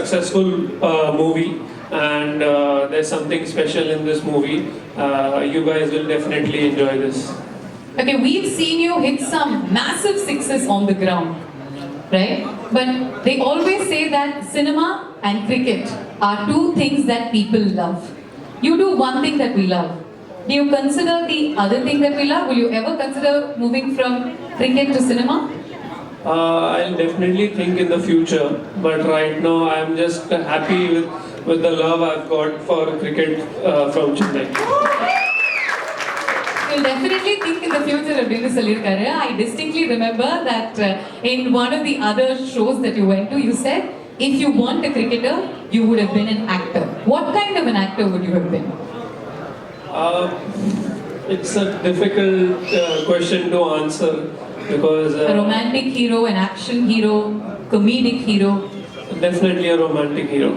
successful movie, and there's something special in this movie. You guys will definitely enjoy this. Okay, we've seen you hit some massive sixes on the ground, right? But they always say that cinema and cricket are two things that people love. You do one thing that we love. Do you consider the other thing that we love? Will you ever consider moving from cricket to cinema? I'll definitely think in the future, but right now I'm just happy with the love I've got for cricket from Chennai. You'll definitely think in the future அப்படின்னு சொல்லியிருக்காரு. I distinctly remember that in one of the other shows that you went to, you said if you weren't a cricketer, you would have been an actor. What kind of an actor would you have been? It's a difficult question to answer because A romantic hero, an action hero, comedic hero. definitely a romantic hero.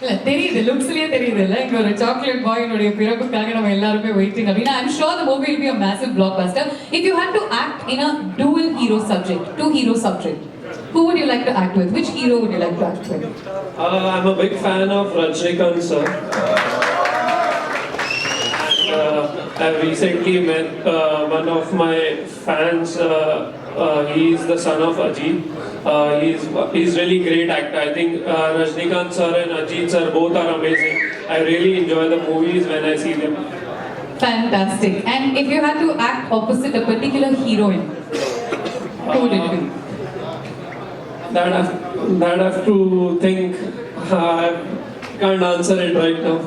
இல்ல தெரியுது, லுக்ஸ்லயே தெரியுது இல்ல, இங்க ஒரு chocolate பாயினுடைய பிறப்புக்காக நம்ம எல்லாருமே waiting அப்படின்னா I'm sure the movie will be a massive blockbuster. If you had to act in a dual hero subject, two hero subject, who would you like to act with? Which hero would you like to act with? I'm a big fan of Rajnikant sir. I've recently met one of my fans. He's the son of Ajit. He's really great actor. I think Rajnikant sir and Ajit sir both are amazing. I really enjoy the movies when I see them. Fantastic. And if you had to act opposite a particular heroine, who would it be? That I have to think. I can't answer it right now.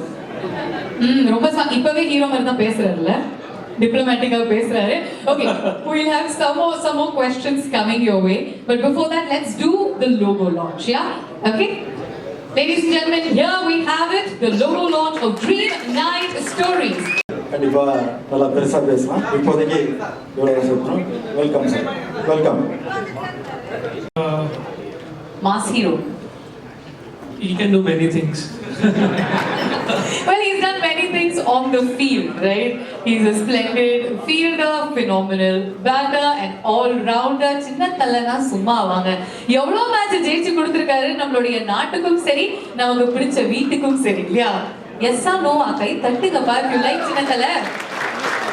ரொம்ப இப்பவே hero மாதிரி தான் பேசுறாருல்ல, டிப்ளமேட்டிக்காக பேசுறாரு. Okay, we'll have some more questions coming your way, but before that let's do the logo launch. Yeah, okay, ladies and gentlemen, here we have it, the logo launch of Dream Night Stories. கண்டிப்பா நல்லா பெருசா பேசலாம். இப்போதைக்கு இவ்வளவு சொல்றோம். Welcome sir, welcome. Mass hero. He can do many things. Well, he's done many things on the field, right? He's a splendid fielder, phenomenal batter, and all-rounder. சின்ன தலனா சும்மா வாங்க, எவ்வளோ மேட்ச் ஜெயிச்சு கொடுத்துருக்காரு நம்மளுடைய நாட்டுக்கும் சரி, நமக்கு பிடிச்ச வீட்டுக்கும் சரி, இல்லையா? எஸ்ஸா நோவா கை தட்டுங்கப்பா if you like சின்ன தலை.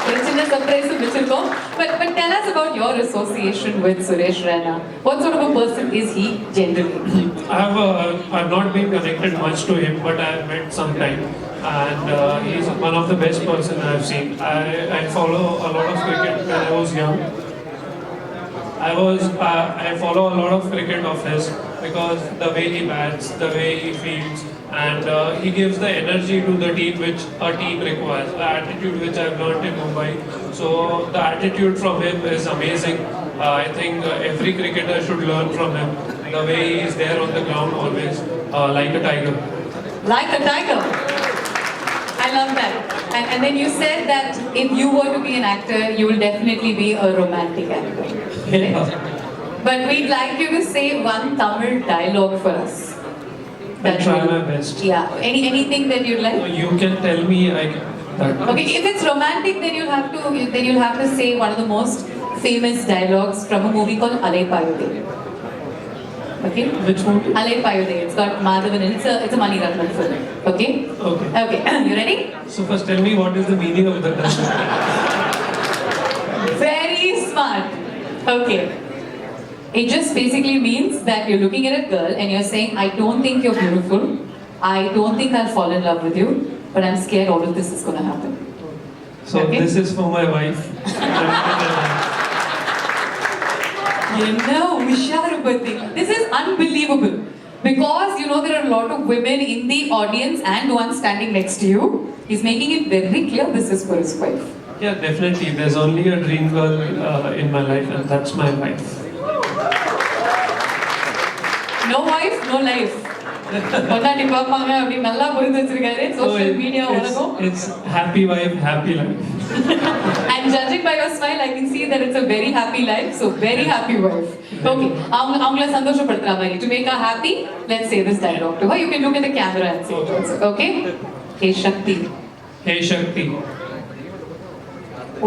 ஒரு சின்ன சர்ப்ரைஸ் வச்சிருக்கோம். But tell us about your association with Suresh Raina. What sort of a person is he generally? I've not been connected much to him, but I've met sometime, and he's one of the best person I've seen. I follow a lot of cricket when I was young. I follow a lot of cricket of his because the way he bats, the way he fields, and he gives the energy to the team which a team requires, the attitude which I've learned in Mumbai. So the attitude from him is amazing. I think every cricketer should learn from him, the way he is there on the ground always, like a tiger. Like a tiger. I love that. And then you said that if you were to be an actor, you will definitely be a romantic actor. Yeah. But we'd like you to say one Tamil dialogue for us. I'll try my best. Yeah. Anything that you'd like? You can tell me that. Okay, if it's romantic, then you'll have to say one of the most famous dialogues from a movie called Alai Payude. Okay? Which movie? Alai Payude. It's got Madhavan and it's a Mani Ratnam film. Okay? Okay. Okay. You ready? So first tell me what is the meaning of the dialogue. Very smart. Okay. It just basically means that you're looking at a girl and you're saying, I don't think you're beautiful. I don't think I'll fall in love with you. But I'm scared all of this is going to happen. So Okay. this is for my wife. This is unbelievable. Because you know there are a lot of women in the audience and one standing next to you. He's making it very clear this is for his wife. Yeah, definitely. There's only a dream girl in my life, and that's my wife. No wife, no life. பொண்டாட்டி பார்ப்பாங்க அப்படி நல்லா புரிஞ்சு வச்சிருக்காரு. Social media உலகம். It's happy wife, happy life. And judging by your smile, I can see that it's a very happy life. So very happy wife. Okay, அவங்கள சந்தோஷப்படுத்துற மாதிரி. To make her happy, let's say this dialogue to her. You can look at the camera and say it also. Okay? Hey Shakti. Hey Shakti.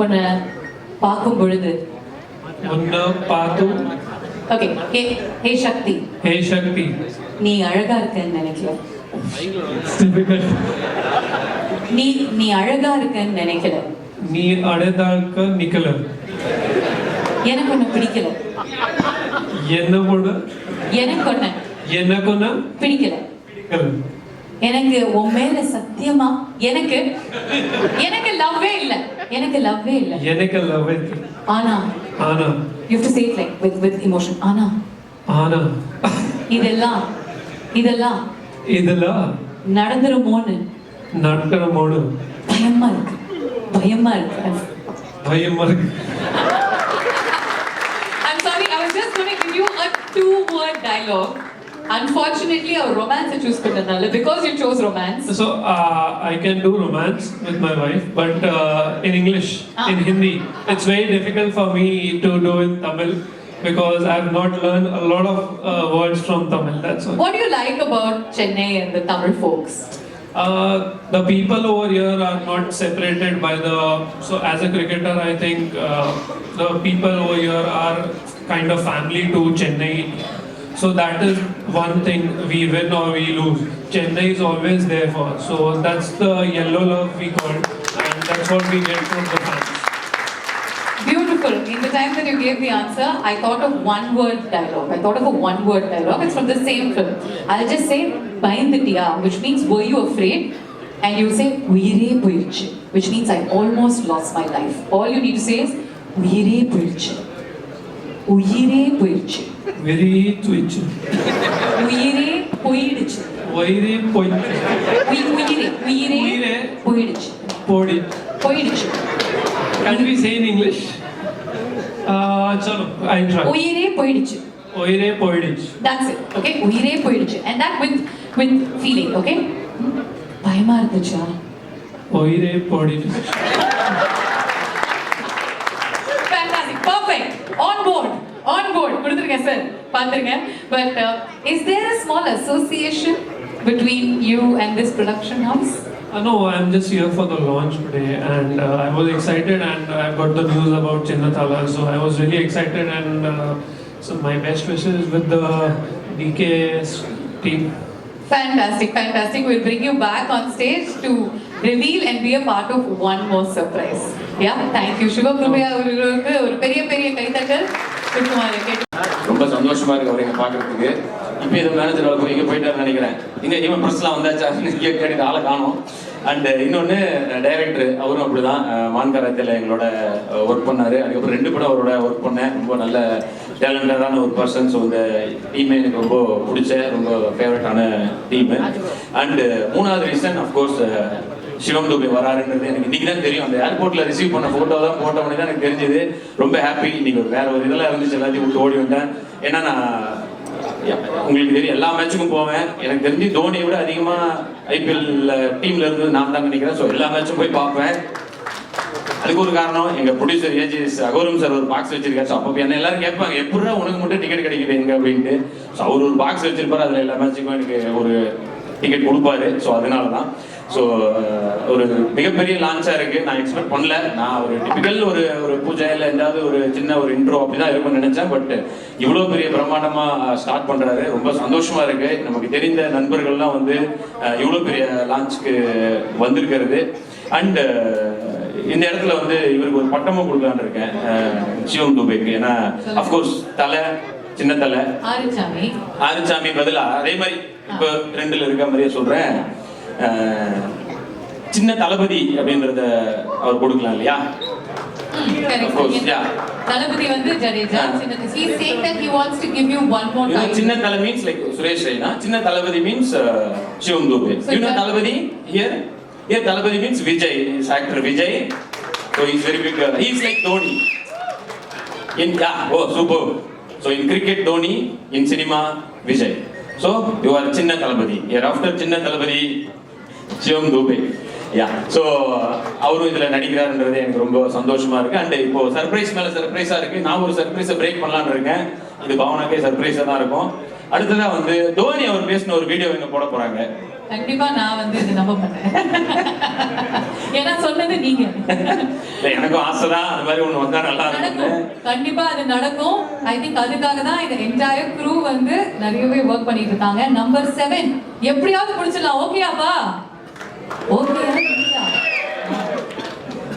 உன்னை பார்க்கும் பொழுது உன்னை பார்த்தும் okay hey சக்தி, Hey Shakti. நீ அழகா இருக்கன்னு நினைக்கல. It's difficult. நீ அழகா இருக்கன்னு நினைக்கல. நீ அடைதாக்க நிக்கல. எனக்கு ஒண்ணு பிடிக்கல. என்ன போட? எனக்கு ஒண்ணு பிடிக்கல. பிடிக்கல. எனக்கு உன் மேல சத்தியமா எனக்கு லவ்வே இல்ல. எனக்கு லவ்வே இல்ல. எனக்கு லவ் இருக்கு. ஆனா you have to say it like with emotion. ஆனா இதெல்லாம் நடந்துருமோன்னு பயமா இருக்கு. I'm sorry, I was just going to give you a 2-word dialogue. Unfortunately, our romance choose pannadala because you chose romance. So I can do romance with my wife, but in English, in Hindi, it's very difficult for me to do in Tamil because I have not learned a lot of words from Tamil. That's all. What do you like about Chennai and the Tamil folks? The people over here are not separated by the. So as a cricketer, I think the people over here are kind of family to Chennai. So that is one thing, we win or we lose. Chennai is always there for us. So that's the yellow love we call it, and that's what we get from the fans. Beautiful. In the time that you gave the answer, I thought of one-word dialogue. It's from the same film. I'll just say "Bayandittiya," which means "Were you afraid?" And you say "Uyire poiruchu," which means I almost lost my life. All you need to say is "Uyire poiruchu." Uyire poiruchu. Very twitch. Uyire poiruchu. Uyire poiruchu. Uyire poiruchu. Poiruchu. Can we say in English? Chalo, I'll try. Uyire poiruchu. That's it. Okay, uyire poiruchu. And that with feeling. Okay. பயமா இருந்துச்சா? Uyire poiruchu. Fantastic. Perfect. On board. கொடுத்துருங்க sir. பார்த்துருங்க. But is there a small association between you and this production house? No, I'm just here for the launch today, and I was excited, and I got the news about Chinnathala, so I was really excited, and so my best wishes with the DKS team. Fantastic. We'll bring you back on stage to reveal and be a part of one more surprise. Yeah, thank you. Shiva Prabhaya அவர்களுக்கு ஒரு பெரிய கைத்தட்டல் கொடுக்குமாறு கேட்டு. ரொம்ப சந்தோஷமா இருக்கு அவரை பார்க்கறதுக்கு. இப்போ இது மேனேஜர் போய் இங்கே போயிட்டாருன்னு நினைக்கிறேன். இவன் ப்ரெஸ்லாம் வந்தாச்சா இங்கே கேட்டு ஆளை காணும். அண்ட் இன்னொன்று டைரக்டர் அவரும் அப்படிதான் மான்கராத்தில் எங்களோட ஒர்க் பண்ணார். அதுக்கப்புறம் 2 படம் அவரோட ஒர்க் பண்ணேன். ரொம்ப நல்ல டேலண்டடான ஒரு பர்சன். ஸோ இந்த டீமே எனக்கு ரொம்ப பிடிச்ச ரொம்ப ஃபேவரட்டான டீமு. அண்டு 3வது ரீசன் அஃப்கோர்ஸ் சிவம் தூபே வராருன்றது எனக்கு இன்னைக்கு தான் தெரியும். அந்த ஏர்போர்ட்டில் ரிசீவ் பண்ண ஃபோட்டோ தான் போட்டோம்னே தான் எனக்கு தெரிஞ்சது. ரொம்ப ஹாப்பி. இன்னைக்கு வேற ஒரு இதெல்லாம் இருந்துச்சு, எல்லாத்தையும் விட்டு ஓடி வந்தேன். ஏன்னா நான் உங்களுக்கு தெரியும் எல்லா மேட்சுக்கும் போவேன். எனக்கு தெரிஞ்சு தோனியை விட அதிகமாக ஐபிஎல் டீம்ல இருந்து நான் தான் நினைக்கிறேன். ஸோ எல்லா மேட்சும் போய் பார்ப்பேன். அதுக்கு ஒரு காரணம் எங்க ப்ரொடியூசர் ஏஜிஎஸ் அகோரம் சார் ஒரு பாக்ஸ் வச்சிருக்காரு. ஸோ அப்போ என்ன எல்லாரும் கேட்பாங்க எப்படிதான் உனக்கு மட்டும் டிக்கெட் கிடைக்குது எங்க அப்படின்ட்டு. ஸோ அவர் ஒரு பாக்ஸ் வச்சிருப்பாரு. அதில் எல்லா மேட்சுக்கும் எனக்கு ஒரு டிக்கெட் கொடுப்பாரு. ஸோ அதனால தான். ஸோ ஒரு மிகப்பெரிய லான்ச்சாக இருக்குது. நான் எக்ஸ்பெக்ட் பண்ணல. நான் ஒரு டிபிக்கல் ஒரு பூஜை இல்லை எந்தாவது ஒரு சின்ன ஒரு இன்ட்ரோ அப்படி தான் இருக்கும்னு நினச்சேன். பட் இவ்வளோ பெரிய பிரம்மாண்டமாக ஸ்டார்ட் பண்ணுறாரு. ரொம்ப சந்தோஷமாக இருக்குது. நமக்கு தெரிந்த நண்பர்கள்லாம் வந்து இவ்வளோ பெரிய லான்ச்சுக்கு வந்திருக்கிறது. அண்டு இந்த இடத்துல வந்து இவருக்கு ஒரு பட்டமும் கொடுக்கலான்னு இருக்கேன் சிவம் தூபேக்கு. ஏன்னா அஃப்கோர்ஸ் சின்ன தலை ஆறுசாமி பதிலா அதே மாதிரி இப்போ 2ல் இருக்க மாதிரியே சொல்கிறேன். சின்ன தளபதி அப்படின்றத அவர் கொடுக்கலாம் இல்லையா? தளபதி வந்து Jadeja. He is saying that he wants to give you one more time. சின்ன தலை means like சுரேஷ் ரெய்னா. சின்ன தளபதி means Sivam Dube. You know Thalapathy here Thalapathy means Vijay. Is actor Vijay. So he is very big. He is like Dhoni. Super. So in cricket Dhoni, in cinema Vijay. So you are சின்ன தளபதி. Here after சின்ன தளபதி சிவம் Dube. So அவரும் இதில் நடிக்கிறாருன்றது எனக்கு ரொம்ப சந்தோஷமா இருக்கு. And இப்போ surprise மேலே சர்ப்ரைஸாக இருக்கு. நான் ஒரு சர்ப்ரைஸை பிரேக் பண்ணலான்னு இருக்கேன். இது பாவனாக்கே சர்ப்ரைஸாக தான் இருக்கும். அடுத்ததாக வந்து தோனி அவர் பேசின ஒரு வீடியோ இங்கே போட போறாங்க. கண்டிப்பா நான் வந்து இதை நம்ப மாட்டேன். ஏன்னா சொன்னது நீங்க. எனக்கும் ஆசைதான் அந்த மாதிரி ஒண்ணு வந்தா நல்லா நடக்கும், இருக்கும். கண்டிப்பா அது நடக்கும். ஐ திங்க் அதுக்காக தான் இந்த என்டையர் crew வந்து நிறையவே ஒர்க் பண்ணிட்டு இருக்காங்க. நம்பர் 7 எப்படியாவது முடிச்சிடலாம். ஓகேயாப்பா? Okay.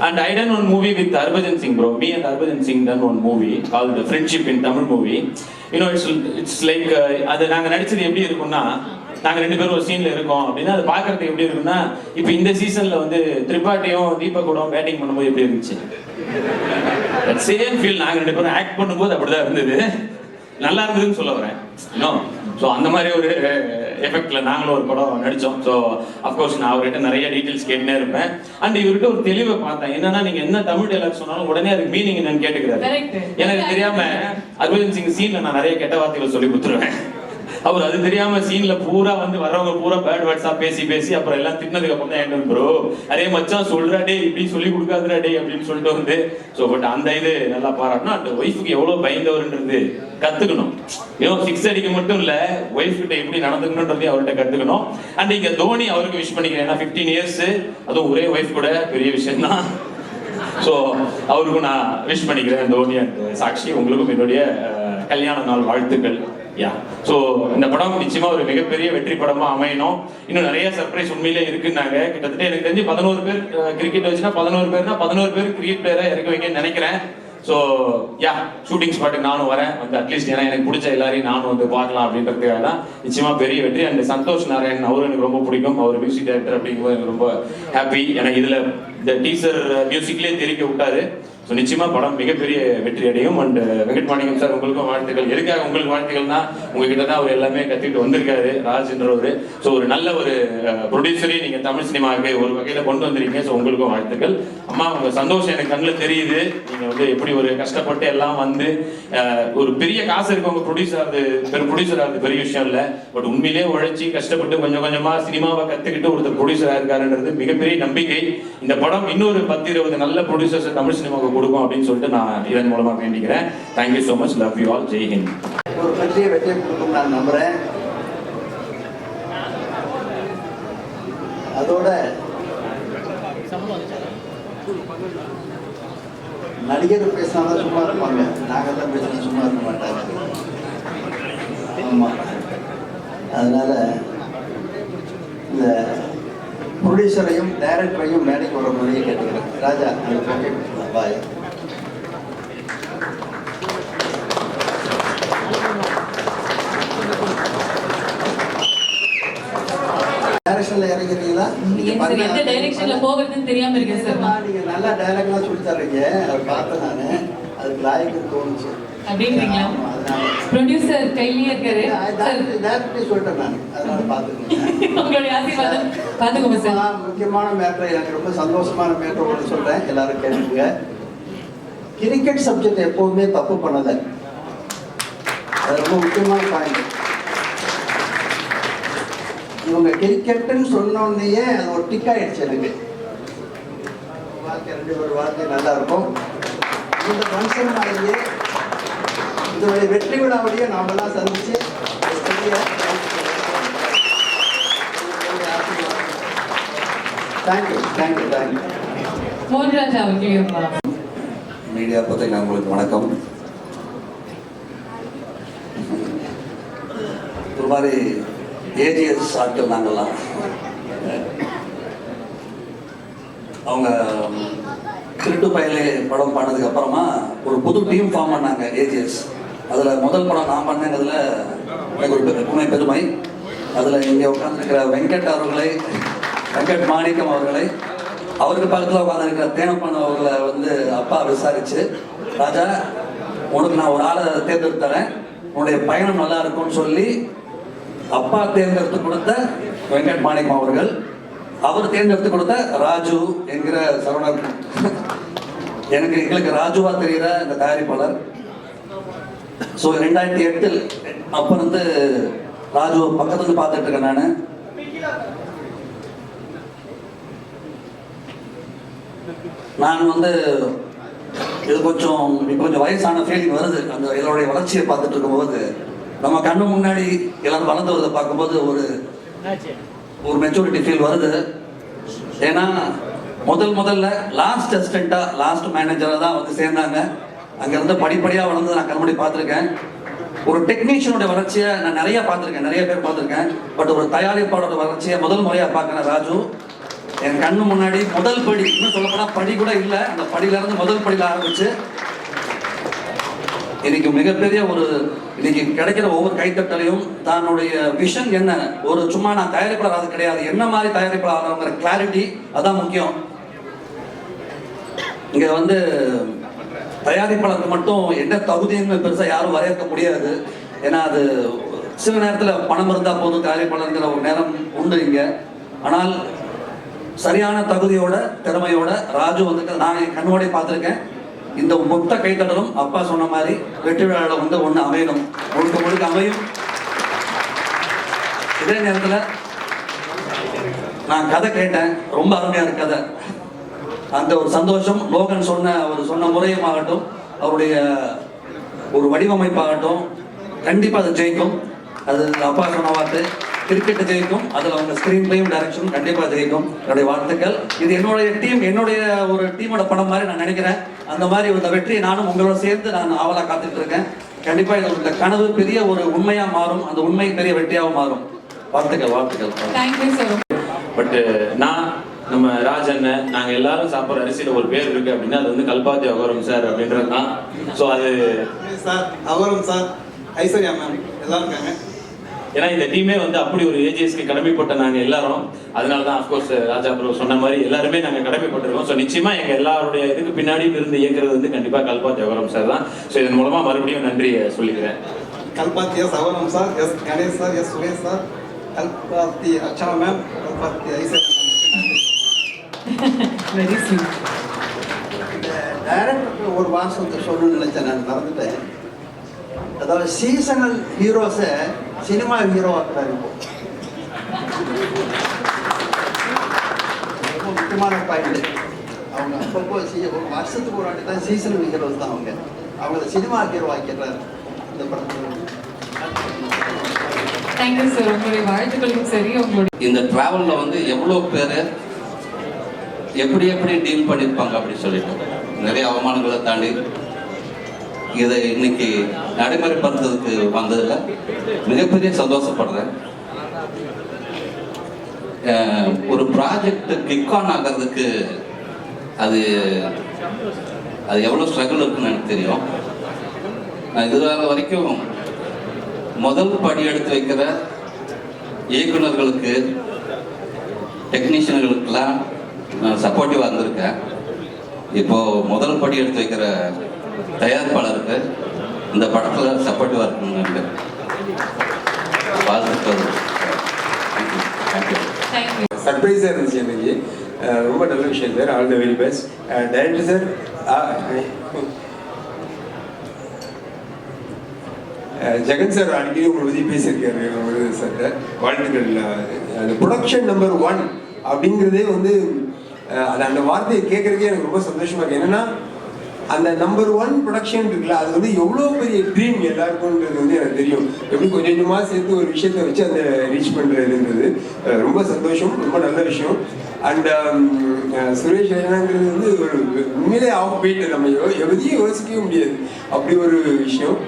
And I done one movie with Harbhajan Singh, bro. Me and Harbhajan Singh done one movie called Friendship in Tamil movie. You know, it's like அது நாங்க நடிச்சது எப்படி இருக்கும்னா, நாங்க ரெண்டு பேரும் ஒரு சீன்ல இருக்கோம் அப்படின்னா அது பார்க்கறதுக்கு எப்படி இருக்கும்னா, இப்போ இந்த சீசன்ல வந்து திரிபாட்டியும் தீபக் கூட பேட்டிங் பண்ணும்போது எப்படி இருந்துச்சு, சேம் ஃபீல் நாங்க ரெண்டு பேரும் ஆக்ட் பண்ணும்போது அப்படிதான் இருந்தது. நல்லா இருந்ததுன்னு சொல்ல வரேன். ஸோ அந்த மாதிரி ஒரு எஃபெக்ட்ல நாங்களும் ஒரு படம் நடிச்சோம். ஸோ அஃப்கோர்ஸ் நான் அவர்கிட்ட நிறைய டீட்டெயில்ஸ் கேட்டுனே இருப்பேன். அண்ட் இவர்கிட்ட ஒரு தெளிவை பார்த்தேன். என்னன்னா நீங்க என்ன தமிழ் டைலாக் சொன்னாலும் உடனே அதுக்கு மீனிங் என்னன்னு கேட்டுக்கிறாரு. எனக்கு தெரியாம ஹர்பஜன் சிங் சீன்ல நான் நிறைய கெட்ட வார்த்தைகள் சொல்லி கொடுத்துருவேன். அவர் அது தெரியாம சீன்ல பூரா வந்து வர்றவங்க பூரா பேட் வேர்ட்ஸா பேசி அப்புறம் எல்லாம் திட்டினதுக்கு அப்புறம் தான் என்ன ப்ரோ அரே மச்சான் சொல்றா டே இப்படி சொல்லி கொடுக்காதுடா டே அப்படின்னு சொல்லிட்டு வந்து ஸோ பட் அந்த இது நல்லா பாராட்டணும். அந்த ஒய்ஃபுக்கு எவ்வளவு பயந்தவர்ன்றது கத்துக்கணும். ஏதோ 6 அடிக்க மட்டும் இல்ல, ஒய்ஃப் கிட்ட எப்படி நடந்துக்கணும்ன்றதையும் அவர்கிட்ட கத்துக்கணும். அண்ட் இங்க தோனி அவருக்கு விஷ் பண்ணிக்கிறேன். ஏன்னா 15 இயர்ஸ் அதுவும் ஒரே ஒய்ஃப் கூட பெரிய விஷயம் தான். ஸோ அவருக்கும் நான் விஷ் பண்ணிக்கிறேன். தோனி அண்ட் சாக்ஷி உங்களுக்கும் என்னுடைய கல்யாண நாள் வாழ்த்துக்கள். யா ஸோ இந்த படம் நிச்சயமா ஒரு மிகப்பெரிய வெற்றி படமா அமையணும். இன்னும் நிறைய சர்ப்ரைஸ் உண்மையிலே இருக்குன்னாங்க. கிட்டத்தட்ட எனக்கு தெரிஞ்சு 11 பேர் கிரிக்கெட் வச்சுன்னா 11 பேர் கிரிக்கெட் பிளேயரை இறக்க வைக்கன்னு நினைக்கிறேன். ஸோ யா ஷூட்டிங் ஸ்பாட்டுக்கு நானும் வரேன் வந்து அட்லீஸ்ட் ஏன்னா எனக்கு பிடிச்ச எல்லாரையும் நானும் வந்து பார்க்கலாம் அப்படின்றதுக்காக தான். நிச்சயமா பெரிய வெற்றி. அண்ட் சந்தோஷ் நாராயண் அவரும் எனக்கு ரொம்ப பிடிக்கும். அவர் மியூசிக் டைரக்டர் அப்படிங்கும்போது எனக்கு ரொம்ப ஹாப்பி. ஏன்னா இதுல இந்த டீசர் மியூசிக்லேயே தெரிவிக்க விட்டாரு. ஸோ நிச்சயமா படம் மிகப்பெரிய வெற்றி அடையும். அண்ட் வெங்கட் மாணிக்கம் சார் உங்களுக்கும் வாழ்த்துக்கள். எதுக்காக உங்களுக்கு வாழ்த்துக்கள்னா உங்ககிட்ட தான் அவர் எல்லாமே கற்றுக்கிட்டு வந்திருக்காரு ராஜ்ன்றவர். ஸோ ஒரு நல்ல ஒரு ப்ரொடியூசரையும் நீங்க தமிழ் சினிமாவுக்கு ஒரு வகையில கொண்டு வந்திருக்கீங்க. ஸோ உங்களுக்கும் வாழ்த்துக்கள். அம்மா உங்க சந்தோஷம் எனக்கு கண்ணில் தெரியுது. நீங்க வந்து எப்படி ஒரு கஷ்டப்பட்டு எல்லாம் வந்து ஒரு பெரிய காசு இருக்கவங்க ப்ரொடியூசர் ஆகுது பெரிய விஷயம் இல்லை. பட் உண்மையிலேயே உழைச்சி கஷ்டப்பட்டு கொஞ்சம் கொஞ்சமா சினிமாவை கத்துக்கிட்டு ஒருத்தர் ப்ரொடியூசர் ஆயிருக்காருன்றது மிகப்பெரிய நம்பிக்கை. இந்த படம் இன்னொரு 10-20 நல்ல ப்ரொடியூசர்ஸ் தமிழ் சினிமாவுக்கு கொடுக்கும் அப்படின்னு சொல்லிட்டு நான் இதன் மூலமா வேண்டிக்கிறேன். Thank you so much. Love you all. Jai Hind. ஒரு பெரிய வெற்றியை கொடுக்கும் நான் நம்புறேன். அதோட நடிகர் பேசினாலும் சும்மா இருப்பாங்க, நாங்கள் தான் பேசினா சும்மா இருக்க மாட்டாங்க. ஆமாம், அதனால இந்த ப்ரொடியூசரையும் டைரக்டரையும் மேடைக்கு வர முறையை கேட்டுக்கிறேன். ராஜா பாய். டைரக்ஷன்ல இறங்கிறீங்களா? எந்த டைரக்ஷன்ல போகிறதுன்னு தெரியாம இருக்கேன் சார். நீங்க நல்லா டைரக்ட்லாம் சொல்லி தர்றீங்க, அதை பார்த்தேன் நானு. அதுக்கு லாய்க்கு தோணுச்சு அப்படின்றீங்களா? ப்ரொடியூசர் கையிலேயே இருக்காரு. டைரக்டே சொல்லிட்டேன் நான், அதனால பார்த்துக்கோங்க. உங்களுடைய ஆசீர்வாதம் பார்த்துக்கோங்க சார். முக்கியமான மேட்டர், எனக்கு ரொம்ப சந்தோஷமான மேட்டர் ஒன்று சொல்றேன், எல்லாரும் கேட்டுங்க. கிரிக்கெட் சப்ஜெக்ட் எப்பவுமே தப்பு பண்ணலை, அது ரொம்ப முக்கியமான பாயிண்ட். இவங்க கிரிக்கெட்டுன்னு சொன்னோடனே அது ஒரு டிக் ஆயிடுச்சு எனக்கு. வாழ்க்கை 2 பேர் வாழ்க்கை நல்லா இருக்கும். இந்த ஃபங்க்ஷன் ஆகியே இதோடைய வெற்றி விழாவுடைய நாமெல்லாம் சந்திச்சு தேங்க்யூ. மோகன்ராஜ் அவர்களே. மீடியா பத்திரிகை உங்களுக்கு வணக்கம். ஒரு மாதிரி ஏஜிஎஸ் ஆட்கள் நாங்கள்லாம். அவங்க திருட்டு பயலே படம் பண்ணதுக்கு அப்புறமா ஒரு புது டீம் ஃபார்ம் பண்ணாங்க ஏஜிஎஸ். அதில் முதல் படம் நான் பண்ணேங்கிறதுல எனக்கு ஒரு பெருமை. அதில் இங்கே உட்காந்துருக்கிற வெங்கட் மாணிக்கம் அவர்களை, அவருக்கு பக்கத்தில் உட்காந்துருக்கிற தேனப்பன் அவர்களை வந்து அப்பா விசாரிச்சு, ராஜா உனக்கு நான் ஒரு ஆளை தேர்ந்தெடுத்துறேன், உன்னுடைய பயணம் நல்லா இருக்கும்னு சொல்லி அப்பா தேர்ந்தெடுத்து கொடுத்த வெங்கட் மாணிக்கம் அவர்கள், அவர் தேர்ந்தெடுத்து கொடுத்த ராஜு என்கிற சரவணர், எங்களுக்கு ராஜுவா தெரிகிற இந்த தயாரிப்பாளர். ஸோ 2008 அப்போ வந்து ராஜு பக்கத்துலேருந்து பார்த்துட்டு இருக்கேன் நான் வந்து இது கொஞ்சம் வயசான ஃபீலிங் வருது. அந்த இதோடைய வளர்ச்சியை பார்த்துட்டு இருக்கும்போது நம்ம கண்ணு முன்னாடி எல்லாரும் வளர்ந்து வரதை பார்க்கும்போது ஒரு மெச்சூரிட்டி ஃபீல் வருது. ஏன்னா முதல்ல லாஸ்ட் அசிஸ்டண்ட்டாக லாஸ்ட் மேனேஜராக தான் வந்து சேர்ந்தாங்க. அங்கேருந்து படிப்படியாக வளர்ந்து நான் கண்முடி பார்த்துருக்கேன். ஒரு டெக்னீஷியனோட வளர்ச்சியை நான் நிறைய பார்த்துருக்கேன், நிறைய பேர் பார்த்துருக்கேன். பட் ஒரு தயாரிப்பாளரோட வளர்ச்சியை முதல் முறையாக பார்க்குறேன் ராஜு. என் கண்ணு முன்னாடி முதல் படி, இன்னும் சொல்லப்போனால் படி கூட இல்லை, அந்த படியிலேருந்து முதல் படியில் ஆரம்பிச்சு இன்னைக்கு மிகப்பெரிய ஒரு இன்னைக்கு கிடைக்கிற ஒவ்வொரு கைத்தட்டலையும் தன்னுடைய விஷன் என்ன, ஒரு சும்மா நான் தயாரிப்பாளர் அது கிடையாது, என்ன மாதிரி தயாரிப்பாளர் ஆகிற கிளாரிட்டி அதான் முக்கியம். இங்க வந்து தயாரிப்பாளருக்கு மட்டும் என்ன தகுதின்னு பெருசாக யாரும் வரையறுக்க முடியாது. ஏன்னா அது சில நேரத்தில் பணம் இருந்தால் போதும் தயாரிப்பாளருங்கிற ஒரு நேரம் உண்டு இங்க. ஆனால் சரியான தகுதியோட திறமையோட ராஜு வந்துட்டு நான் என் கண்ணோட பார்த்துருக்கேன். இந்த மொத்த கைத்தட்டலும் அப்பா சொன்ன மாதிரி வெற்றி விழாவில் வந்து ஒன்று அமையணும், முழுக்க அமையும். இதே நேரத்தில் நான் கதை கேட்டேன், ரொம்ப அருமையாக இருக்கு கதை. அந்த ஒரு சந்தோஷம் லோகன் சொன்ன முறையுமாகட்டும், அவருடைய ஒரு வடிவமைப்பாகட்டும், கண்டிப்பாக அது ஜெயிக்கும். அது அப்பா சொன்ன வார்த்தை, கிரிக்கெட் ஜெயிக்கும், அதில் அவங்க ஸ்க்ரீன் பிளேயும் டைரக்ஷனும் கண்டிப்பாக ஜெயிக்கும். என்னுடைய வாழ்த்துக்கள். இது என்னுடைய ஒரு டீமோட படம் மாதிரி நான் நினைக்கிறேன். அந்த மாதிரி ஒரு வெற்றியை நானும் உங்களோட சேர்ந்து நான் ஆவலாக காத்துட்டு இருக்கேன். கண்டிப்பாக இந்த கனவு பெரிய ஒரு உண்மையாக மாறும், அந்த உண்மை பெரிய வெற்றியாகவும் மாறும். வாழ்த்துக்கள். Thank you sir. பட் நான் நம்ம ராஜன் நாங்கள் எல்லாரும் சாப்பிட்ற அரிசியில் ஒரு பேர் இருக்கு அப்படின்னா அது வந்து கல்பாத்தி அகோரம் சார் அப்படின்றது தான். ஸோ அது சார் அகோரம் சார், ஐஸ்வர்யா மேம் எல்லாரும் இருக்காங்க. ஏன்னா இந்த டீமே வந்து அப்படி ஒரு ஏஜிஎஸ்க்கு கடமைப்பட்ட நாங்கள் எல்லாரும். அதனால தான் அஃப்கோர்ஸ் ராஜா ப்ரோ சொன்ன மாதிரி எல்லாருமே நாங்கள் கடமைப்பட்டிருக்கோம். ஸோ நிச்சயமாக எங்கள் எல்லாருடைய இதுக்கு பின்னாடியும் இருந்து இயங்குறது வந்து கண்டிப்பாக கல்பாத்தி அகோரம் சார் தான். ஸோ இதன் மூலமாக மறுபடியும் நன்றி சொல்லிக்கிறேன். Kalpathi S Aghoram sir, S Ganesh sir, S Suresh sir, Kalpathi Archana ma'am, Kalpathi Aishwarya ma'am. Very sweet. டைரக்டருக்கு ஒரு வாசத்தை சொல்லணும்னு நினைச்சேன், நான் மறந்துட்டேன். அதாவது சீசனல் ஹீரோஸை சினிமா ஹீரோ ஆக்குறாரு. ரொம்ப முக்கியமான பாயிண்ட். அவங்க அப்பப்போ ஒரு வருஷத்துக்கு ஒரு வாட்டி தான் சீசனல் ஹீரோஸ் தான் அவங்கள சினிமா ஹீரோ ஆக்கிறாரு இந்த படத்தில். Thank you sir. உங்களுடைய வாழ்த்துக்களும் சரி, உங்களுடைய இந்த டிராவலில் வந்து எவ்வளோ பேர் எப்படி டீல் பண்ணியிருப்பாங்க அப்படின்னு சொல்லிட்டு நிறைய அவமானங்களை தாண்டி இதை இன்னைக்கு நடைமுறைப்படுத்துறதுக்கு வந்ததில் மிகப்பெரிய சந்தோஷப்படுறேன். ஒரு ப்ராஜெக்ட் கிக் ஆன் ஆகிறதுக்கு அது எவ்வளோ ஸ்ட்ரகிள் இருக்குன்னு எனக்கு தெரியும். நான் இதுவரை வரைக்கும் முதல் படி எடுத்து வைக்கிற இயக்குநர்களுக்கு டெக்னீஷியன்களுக்கெல்லாம் நான் சப்போர்ட்டிவாக இருந்திருக்கேன். இப்போது முதல் படி எடுத்து வைக்கிற தயாரிப்பாளருக்கு இந்த படத்தில் சப்போர்ட்டிவாக இருக்கணும்னு வாழ்த்துக்கள். தேங்க்யூ. சர்ப்ரைஸாக இருந்துச்சு எனக்கு. ரொம்ப நல்ல விஷயம் sir. All the very best. Director sir, Jagan sir அடிக்கடி உங்களை பற்றி பேசியிருக்காரு சார். வாழ்த்துக்கள். அந்த ப்ரொடக்ஷன் நம்பர் 1 அப்படிங்கிறதே வந்து அந்த வார்த்தையை கேட்குறதுக்கே எனக்கு ரொம்ப சந்தோஷமா இருக்கு. என்னன்னா அந்த நம்பர் 1 ப்ரொடக்ஷன் இருக்குல்ல, அது வந்து எவ்வளோ பெரிய ட்ரீம் எல்லாருக்கும்ன்றது வந்து எனக்கு தெரியும். எப்படி கொஞ்சமாக சேர்த்து ஒரு விஷயத்தை வச்சு அந்த ரீச் பண்ணுறதுன்றது ரொம்ப சந்தோஷம், ரொம்ப நல்ல விஷயம். அண்ட் சுரேஷ் ரெய்னாங்கிறது வந்து ஒரு உண்மையிலே ஆஃப் பீட், நம்ம எதையும் யோசிக்கவே முடியாது, அப்படி ஒரு விஷயம்.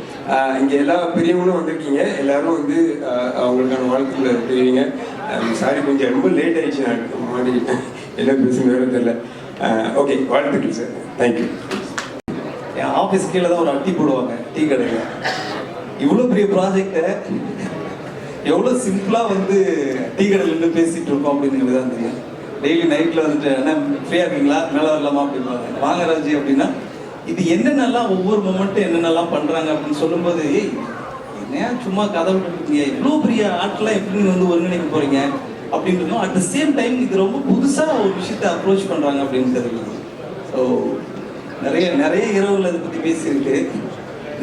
இங்கே எல்லா பெரியவங்களும் வந்திருக்கீங்க, எல்லாரும் வந்து அவங்களுக்கான வாழ்த்துக்களை தெரிவிங்க. சாரி, கொஞ்சம் ரொம்ப லேட் ஆயிடுச்சு, நான் மாட்டிக்கிட்டேன், என்ன பேசுன்னு வேறு தெரியல. ஓகே, வாழ்த்துக்கள் சார். தேங்க்யூ. என் ஆஃபீஸ் கீழே தான் ஒரு அட்டி போடுவாங்க டீ கடையில். இவ்வளோ பெரிய ப்ராஜெக்டை எவ்வளோ சிம்பிளாக வந்து டீ கடையில் நின்று பேசிகிட்டு இருக்கோம் அப்படிங்கிறது தான் தெரியும். டெய்லி நைட்டில் வந்துட்டு என்ன ஃப்ரீயாக இருக்கீங்களா, மேலே வரலாமா அப்படின்பாங்க. வாங்க ராஜி அப்படின்னா இது என்னென்னலாம் ஒவ்வொரு மொமெண்ட்டும் என்னென்னலாம் பண்ணுறாங்க அப்படின்னு சொல்லும்போது, ஏய் என்னையா சும்மா கதை விட்டுருக்கீங்க, இவ்வளோ பெரிய ஆட்கள்லாம் எப்படி நீங்கள் வந்து ஒருங்கிணைக்க போகிறீங்க அப்படின்றதும், அட் த சேம் டைம் இது ரொம்ப புதுசாக ஒரு விஷயத்தை அப்ரோச் பண்ணுறாங்க அப்படின்னு தெரியுது. ஸோ நிறைய இரவுகள் அதை பற்றி பேசியிருக்கு.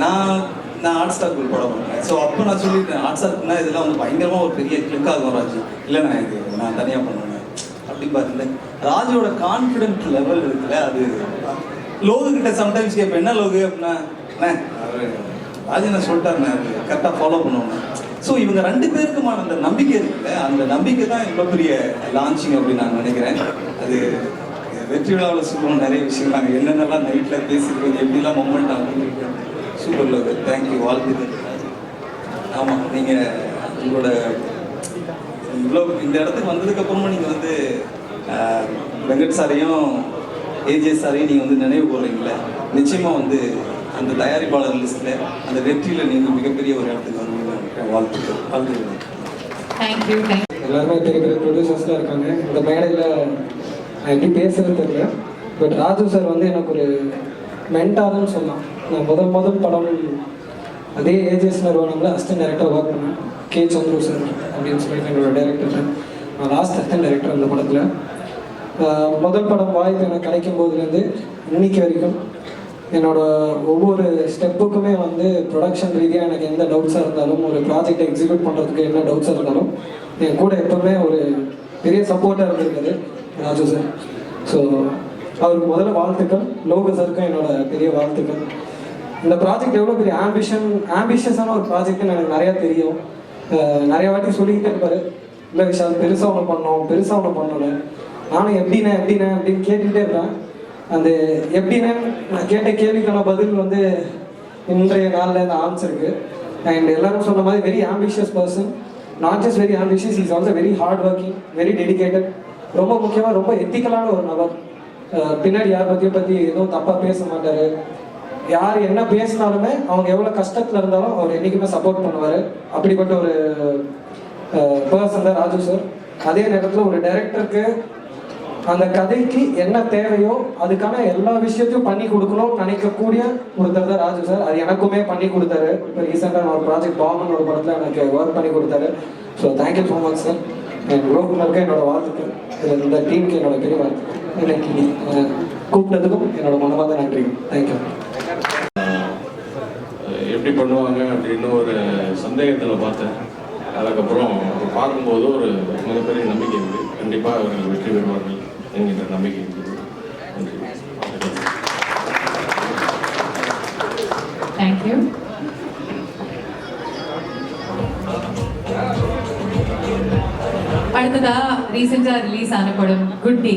நான் ஆர்ட் ஸ்டார்க்கு போட போகிறேன். ஸோ அப்போ நான் சொல்லியிருக்கேன், ஆர்ட் ஸ்டார்க்குனா இதெல்லாம் வந்து பயங்கரமாக ஒரு பெரிய கிளிக் ஆகும் ராஜு. இல்லைண்ணா இது நான் தனியாக பண்ணுவேன் அப்படின்னு பார்த்தேன். ராஜுவோட கான்ஃபிடென்ட் லெவல் இருக்குல்ல, அது லோகு கிட்ட சம்டைம்ஸ் கேட்பேன், என்ன லோகு அப்படின்னா ராஜனா சொல்லிட்டாருண்ணே, அது கரெக்டாக ஃபாலோ பண்ணுவோம். ஸோ இவங்க 2 பேருக்குமான அந்த நம்பிக்கை இருக்குல்ல, அந்த நம்பிக்கை தான் இவ்வளோ பெரிய லான்ச்சிங் அப்படின்னு நான் நினைக்கிறேன். அது வெற்றி விழாவில் சொல்லுவோம் நிறைய விஷயம், நாங்கள் என்னென்னலாம் நைட்டில் பேசியிருக்கோம், எப்படிலாம் மொமெண்ட் ஆகும். சூப்பர் லவ், தேங்க்யூ, வாழ்த்துக்கள். ஆமாம், நீங்கள் உங்களோட இவ்வளோ இந்த இடத்துக்கு வந்ததுக்கப்புறமா நீங்கள் வந்து வெங்கட் சாரையும் ஏஜே சாரையும் நீங்கள் வந்து நினைவு கூறுறீங்களே, நிச்சயமாக வந்து அந்த தயாரிப்பாளர் லிஸ்ட்டில் அந்த வெற்றியில் நீங்கள் மிகப்பெரிய ஒரு இடத்துக்கு வந்து வாழ்த்துக்கள். வாழ்த்துக்கள். தேங்க்யூ. எல்லாருமே பெரிய பெரிய ப்ரொடியூசர்ஸ்லாம் இருக்காங்க. இந்த மேடையில் நான் எப்படி பேசுறது தெரியல. பட் ராஜு சார் வந்து எனக்கு ஒரு மென்டார்னு சொல்லலாம். நான் முதல் படம் அதே ஏஜஸ் நிறுவனம்ல அசிஸ்டன்ட் டைரக்டர் ஒர்க் பண்ணேன். கே சந்துரு சார் அப்படின்னு சொல்லிட்டு எங்களோட டைரக்டர். நான் லாஸ்ட் அசிஸ்டன்ட் டைரக்டர் அந்த படத்தில். முதல் படம் வாய்ப்பு எனக்கு கிடைக்கும் போதுலேருந்து இன்னைக்கு வரைக்கும் என்னோட ஒவ்வொரு ஸ்டெப்புக்குமே வந்து ப்ரொடக்ஷன் ரீதியாக எனக்கு எந்த டவுட்ஸாக இருந்தாலும், ஒரு ப்ராஜெக்டை எக்ஸிக்யூட் பண்ணுறதுக்கு என்ன டவுட்ஸாக இருந்தாலும் என் கூட எப்போவுமே ஒரு பெரிய சப்போர்ட்டாக இருந்திருக்காரு ராஜு சார். ஸோ அவருக்கு முதல்ல வாழ்த்துக்கள். லோக சாருக்கும் என்னோட பெரிய வாழ்த்துக்கள். இந்த ப்ராஜெக்ட் எவ்வளோ பெரிய ஆம்பிஷியஸான ஒரு ப்ராஜெக்ட்னு எனக்கு நிறையா தெரியும். நிறைய வாட்டி சொல்லிக்கிட்டே இருப்பார், இல்லை விஷால் பெருசாக ஒன்று பண்ணல. நானும் எப்படிண்ணே அப்படின்னு கேட்டுக்கிட்டே இருப்பேன். அந்த எப்படின்னா நான் கேட்ட கேள்விக்கான பதில் வந்து இன்றைய நாளில் இந்த ஆன்சருக்கு. அண்ட் எல்லாரும் சொன்ன மாதிரி very ambitious person. Not just very ambitious, is also very hard working, very dedicated. ரொம்ப முக்கியமாக ரொம்ப எத்திக்கலான ஒரு நபர். பின்னாடி யார் பற்றி எதுவும் தப்பாக பேச மாட்டார். யார் என்ன பேசினாலுமே அவங்க எவ்வளோ கஷ்டத்தில் இருந்தாலும் அவர் என்றைக்குமே சப்போர்ட் பண்ணுவார். அப்படிப்பட்ட ஒரு பர்சன் தான் ராஜு சார். அதே நேரத்தில் ஒரு டைரக்டருக்கு அந்த கதைக்கு என்ன தேவையோ அதுக்கான எல்லா விஷயத்தையும் பண்ணி கொடுக்கணும்னு நினைக்கக்கூடிய ஒருத்தர் தான் ராஜு சார். அது எனக்குமே பண்ணி கொடுத்தாரு. இப்போ ரீசெண்டாக நான் ஒரு ப்ராஜெக்ட் பாம்பன் ஒரு படத்தில் எனக்கு ஒர்க் பண்ணி கொடுத்தாரு. So thank you so much sir. என் குரூப்னருக்கு என்னோட வாழ்த்துக்கள். இதில் இந்த டீமுக்கு என்னோட பெரிய வாழ்த்துக்கள். எனக்கு கூப்பிட்டதுக்கும் என்னோட மனமார்ந்த நன்றி. தேங்க்யூ. எப்படி பண்ணுவாங்க அப்படின்னு ஒரு சந்தேகத்தில் பார்த்தேன். அதுக்கப்புறம் பார்க்கும்போது ஒரு மிகப்பெரிய நம்பிக்கை இருக்குது. கண்டிப்பாக அவர்கள் வெற்றி பெறுவார்கள் என்கின்ற நம்பிக்கை இருக்குது. நன்றி. தேங்க்யூ. அடுத்ததா ரீசெண்டா ரிலீஸ் ஆன படம் குட் டே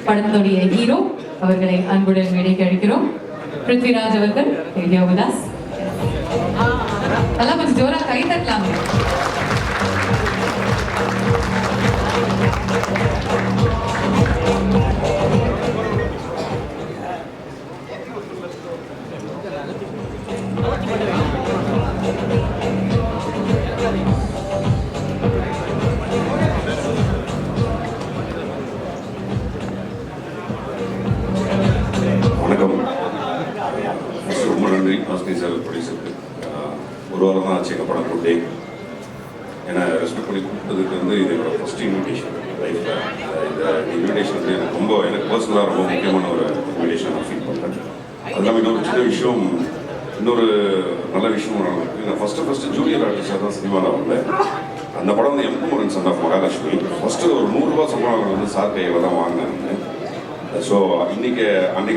படத்துடைய ஹீரோ அவர்களை அன்புடன் மேடைக்கு அழைக்கிறோம். பிருத்விராஜ் அவர்கள் ரேடியோ விதாஸ். நல்லா கொஞ்சம் ஜோரா கை தட்டலாமே. வணக்கம். ரொம்ப நன்றி ஆஸ்தி சார் ப்ரொடியூசருக்கு. ஒரு வாரம் தான் ஆச்சு எங்கள் படம் கொண்டே. ஏன்னா ரெஸ்பெக்ட் பண்ணி கூப்பிட்டதுக்கு வந்து இது என்னோட ஃபர்ஸ்ட் இன்விடேஷன் லைஃப்பில். இந்த இன்விடேஷன் வந்து எனக்கு பர்சனலாக ரொம்ப முக்கியமான ஒரு இன்விடேஷன் நான் ஃபீல் பண்ணுறேன். அது இல்லாமல் இன்னொரு சின்ன விஷயம், இன்னொரு நல்ல விஷயம் நடந்திருக்கு. நான் ஃபஸ்ட்டு ஜூனியர் ஆர்டிஸ்டாக தான் சினிமாவில் வந்தேன். அந்த படம் வந்து M Kumaran Sun of Mahalakshmi. First ஒரு 100 ரூபா சம்பளம் வந்து சார் கையில் தான் வாங்கினேன். ஸோ அன்றைக்கி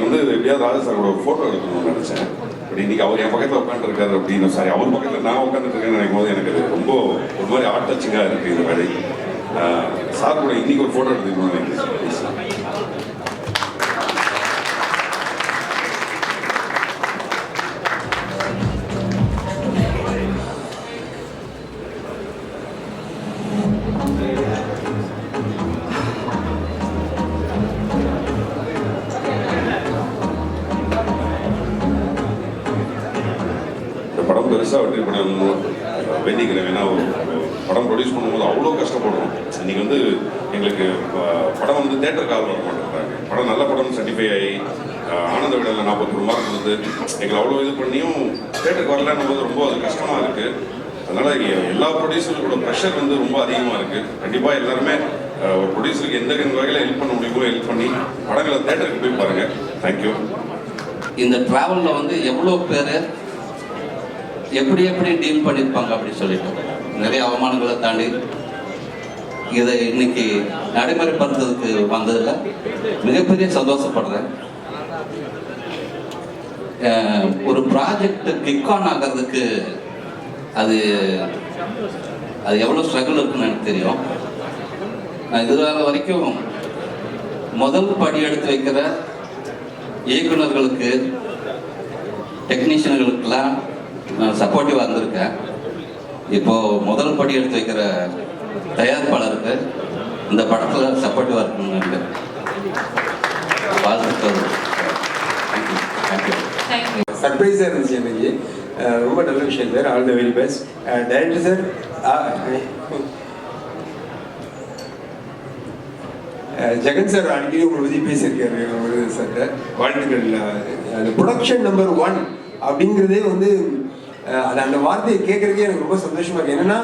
வந்து எப்படியாவது ராஜா சாரோட ஒரு ஃபோட்டோ எடுக்கணும்னு நினச்சேன். பட் இன்றைக்கி அவர் என் பக்கத்தில் உட்காந்துருக்காரு அப்படின்னு, சாரி அவர் பக்கத்தில் நான் உட்காந்துருக்கேன்னு நினைக்கும் போது எனக்கு ரொம்ப ஒரு மாதிரி ஆர்ட் டச்சிங்காக இருக்குது இந்த வேலை. சார் கூட இன்றைக்கி ஒரு ஃபோட்டோ எடுத்துக்கணும்னு நினைக்கிறேன். ப்ளீஸ். படம் பெருசாக வெற்றி பண்ணணும் வேண்டிக்கிறேன். ஏன்னா படம் ப்ரொடியூஸ் பண்ணும்போது அவ்வளோ கஷ்டப்படுறோம். இன்றைக்கி வந்து எங்களுக்கு படம் வந்து தேட்டர் கால் வர மாட்டேங்கிறாங்க. படம் நல்ல படம் சர்டிஃபை ஆகி ஆனந்த விடலில் 41 மார்க் வந்து எங்களை அவ்வளோ இது பண்ணியும் தேட்டருக்கு வரலன்னும் போது ரொம்ப அது கஷ்டமாக இருக்குது. அதனால் எல்லா ப்ரொடியூசர்களோட ப்ரெஷர் வந்து ரொம்ப அதிகமாக இருக்குது. கண்டிப்பாக எல்லாருமே ஒரு ப்ரொடியூசருக்கு எந்த வகையில் ஹெல்ப் பண்ண முடியுமோ ஹெல்ப் பண்ணி படங்களை தேட்டருக்கு போய் பாருங்கள். தேங்க்யூ. இந்த ட்ராவலில் வந்து எவ்வளோ பேர் எப்படி டீல் பண்ணியிருப்பாங்க அப்படின்னு சொல்லிட்டு நிறைய அவமானங்களை தாண்டி இதை இன்னைக்கு நடைமுறைப்படுத்துறதுக்கு வந்ததில் மிகப்பெரிய சந்தோஷப்படுறேன். ஒரு ப்ராஜெக்ட் கிக் ஆன் ஆகிறதுக்கு அது அது எவ்வளோ ஸ்ட்ரகிள் இருக்குன்னு எனக்கு தெரியும். நான் இதுவரை வரைக்கும் முதல் படி எடுத்து வைக்கிற இயக்குநர்களுக்கு, டெக்னீஷியன்களுக்கெல்லாம் நான் சப்போர்ட்டிவாக இருந்திருக்கேன். இப்போது முதல் படி எடுத்து வைக்கிற தயாரிப்பாளருக்கு இந்த படத்தில் சப்போர்ட்டிவாக இருக்கணும்னு நினைக்கிறேன். வாழ்த்துக்கள். தேங்க்யூ. சர்ப்ரைஸாக இருந்துச்சு எனக்கு. ரொம்ப நல்ல விஷயம் sir. All the very best. Director sir, Jagan sir அடிக்கடி உங்களை பற்றி பேசியிருக்காரு ஒரு சார். வாழ்த்துக்கள். அந்த ப்ரொடக்ஷன் நம்பர் 1 அப்படிங்கிறதே வந்து அது அந்த வார்த்தையை கேட்குறதுக்கே எனக்கு ரொம்ப சந்தோஷமாக இருக்குது. என்னென்னா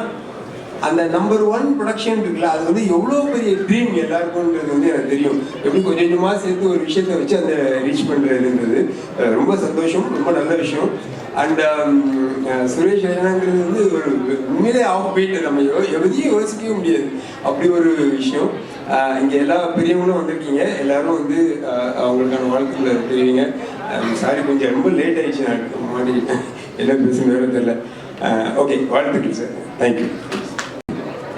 அந்த நம்பர் 1 ப்ரொடக்ஷன் இருக்குல்ல, அது வந்து எவ்வளோ பெரிய ட்ரீம் எல்லாருக்கும்ன்றது வந்து எனக்கு தெரியும். எப்படி கொஞ்சம் கொஞ்சமாக சேர்த்து ஒரு விஷயத்தை வச்சு அந்த ரீச் பண்ணுறதுன்றது ரொம்ப சந்தோஷம், ரொம்ப நல்ல விஷயம். அண்ட் சுரேஷ் ரெய்னாங்கிறது வந்து ஒரு உண்மையிலே ஆஃப் பீட், நம்ம எதையும் யோசிக்கவே முடியாது, அப்படி ஒரு விஷயம். இங்கே எல்லா பெரியவங்களும் வந்திருக்கீங்க, எல்லாரும் வந்து அவங்களுக்கான வாழ்க்கைகளை தெரிவிங்க. சாரி, கொஞ்சம் ரொம்ப லேட் ஆயிடுச்சு, நான் மாட்டிக்கிட்டேன், என்ன பேசுன்னு வேறு தெரியல. ஓகே, வாழ்த்துக்கள் சார். தேங்க்யூ.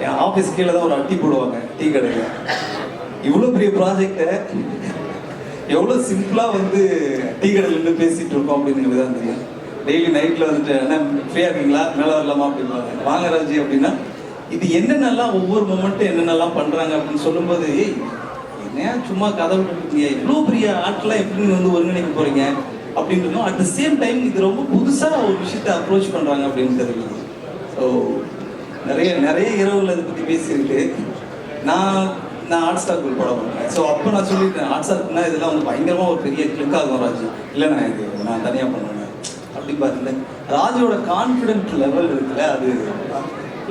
என் ஆஃபீஸ் கீழே தான் ஒரு அட்டி போடுவாங்க டீ கடையில். இவ்வளோ பெரிய ப்ராஜெக்டை எவ்வளோ சிம்பிளாக வந்து டீ கடையில் நின்று பேசிகிட்டு இருக்கோம் அப்படின்னு தான் தெரியும். டெய்லி நைட்டில் வந்துட்டு என்ன ஃப்ரீயாக இருக்கீங்களா, மேலே வரலாமா அப்படின்வாங்க. வாங்க ராஜி அப்படின்னா இது என்னென்னலாம் ஒவ்வொரு மொமெண்ட்டும் என்னென்னலாம் பண்ணுறாங்க அப்படின்னு சொல்லும்போது, என்ன சும்மா கதை விட்டுருக்கீங்க, இவ்வளோ பெரிய ஆட்களாக எப்படி வந்து ஒருங்கிணைக்க போகிறீங்க அப்படின்றதும், அட் த சேம் டைம் இது ரொம்ப புதுசாக ஒரு விஷயத்தை அப்ரோச் பண்ணுறாங்க அப்படின்னு தெரியும். ஸோ நிறைய இரவுகள் அதை பற்றி பேசியிருக்கு. நான் ஆர்ட் ஸ்டாக் ஒரு படம் பண்ணேன். ஸோ அப்போ நான் சொல்லிட்டேன், ஆர்ட் ஸ்டாக்னா இதெல்லாம் வந்து பயங்கரமாக ஒரு பெரிய கிளிக் ஆகும் ராஜு, இல்லை நான் இது நான் தனியாக பண்ணுவேன் அப்படி பாருங்க. ராஜுவோட கான்ஃபிடென்ட் லெவல் இருக்குல்ல, அது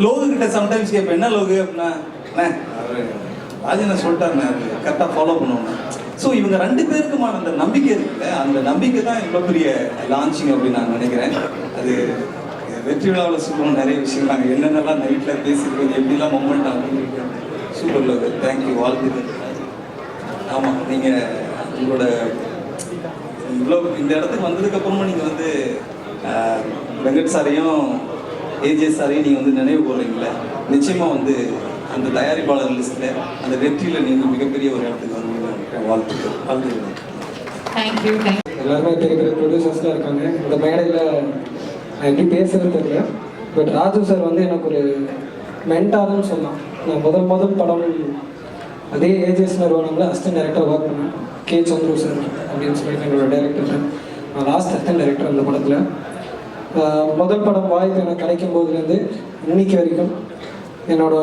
லோகு கிட்ட சம்டைம்ஸ் கேட்பேன், என்ன லோகு அப்படின்னா, அவர் ராஜு நான் சொல்லிட்டாருண்ணே, அது கரெக்டாக ஃபாலோ பண்ணுவோங்க. ஸோ இவங்க 2 பேருக்குமான அந்த நம்பிக்கை இருக்குல்ல, அந்த நம்பிக்கை தான் இவ்வளோ பெரிய லான்ச்சிங் அப்படின்னு நான் நினைக்கிறேன். அது வெற்றி விழாவில் சொல்லுவோம் நிறைய விஷயம், நாங்கள் என்னென்னலாம் நைட்டில் பேசியிருக்கோம், எப்படிலாம் மொமெண்ட் ஆகும். சூப்பர் லோகு, தேங்க்யூ, வாழ்த்துக்கள். ஆமாம், நீங்கள் உங்களோட இவ்வளோ இந்த இடத்துக்கு வந்ததுக்கப்புறமா நீங்கள் வந்து வெங்கட் சாரையும் ஏஜே சாரையும் நீங்கள் வந்து நினைவு கூறுறீங்களே, நிச்சயமாக வந்து அந்த தயாரிப்பாளர் லிஸ்ட்டில் அந்த வெற்றியில் நீங்கள் மிகப்பெரிய ஒரு இடத்துக்கு வந்து வாழ்த்துக்கள். வாழ்த்துக்கள். தேங்க்யூ. எல்லாருமே பெரிய பெரிய ப்ரொடியூசர்ஸ்லாம் இருக்காங்க. இந்த மேடையில் நான் எப்படி பேசுகிறது தெரியல, பட் ராஜு சார் வந்து எனக்கு ஒரு மென்டார்னு சொல்லலாம். நான் முதல் படம் அதே ஏஜஸ் நிறுவனம்ல அசிஸ்டன்ட் டைரக்டர் ஒர்க் பண்ணேன். கே சந்துரு சார் அப்படின்னு சொல்லிட்டு என்னோட டைரக்டர். நான் லாஸ்ட் அசிஸ்டன்ட் டைரக்டர் அந்த படத்தில். முதல் படம் வாய்ப்பு எனக்கு கிடைக்கும் போதுலேருந்து இன்னைக்கு வரைக்கும் என்னோட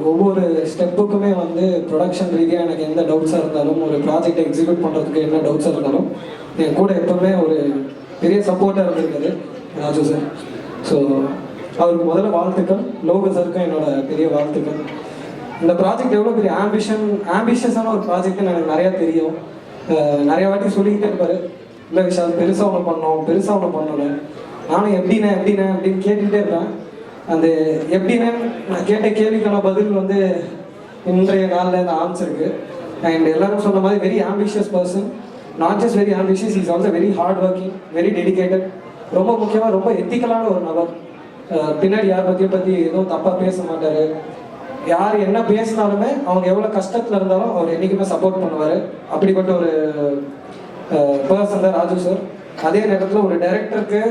ஒவ்வொரு ஸ்டெப்புக்குமே வந்து ப்ரொடக்ஷன் ரீதியாக எனக்கு எந்த டவுட்ஸாக இருந்தாலும், ஒரு ப்ராஜெக்டை எக்ஸிக்யூட் பண்ணுறதுக்கு என்ன டவுட்ஸாக இருந்தாலும் என் கூட எப்போவுமே ஒரு பெரிய சப்போர்ட்டாக இருந்திருக்காரு ராஜு சார். ஸோ அவருக்கு முதல்ல வாழ்த்துக்கள். லோகு சாருக்கும் என்னோட பெரிய வாழ்த்துக்கள். இந்த ப்ராஜெக்ட் எவ்வளோ பெரிய ஆம்பிஷியஸான ஒரு ப்ராஜெக்ட்னு எனக்கு நிறையா தெரியும். நிறைய வாட்டி சொல்லிக்கிட்டே இருப்பார், இல்லை விஷால் பெருசாக ஒன்று பண்ணல. நானும் எப்படிண்ணே அப்படின்னு கேட்டுக்கிட்டே இருப்பேன். அந்த எப்படின்னு நான் கேட்ட கேள்விக்கான பதில் வந்து இன்றைய நாளில் இந்த ஆன்சருக்கு. அண்ட் எல்லாரும் சொன்ன மாதிரி very ambitious person. Not just very ambitious, is also very hard working, very dedicated. ரொம்ப முக்கியமாக ரொம்ப எத்திக்கலான ஒரு நபர். பின்னாடி யார் பற்றி எதுவும் தப்பாக பேச மாட்டார். யார் என்ன பேசினாலுமே அவங்க எவ்வளோ கஷ்டத்தில் இருந்தாலும் அவர் என்றைக்குமே சப்போர்ட் பண்ணுவார். அப்படிப்பட்ட ஒரு பர்சன் தான் ராஜு சார். அதே நேரத்தில் ஒரு டைரக்டருக்கு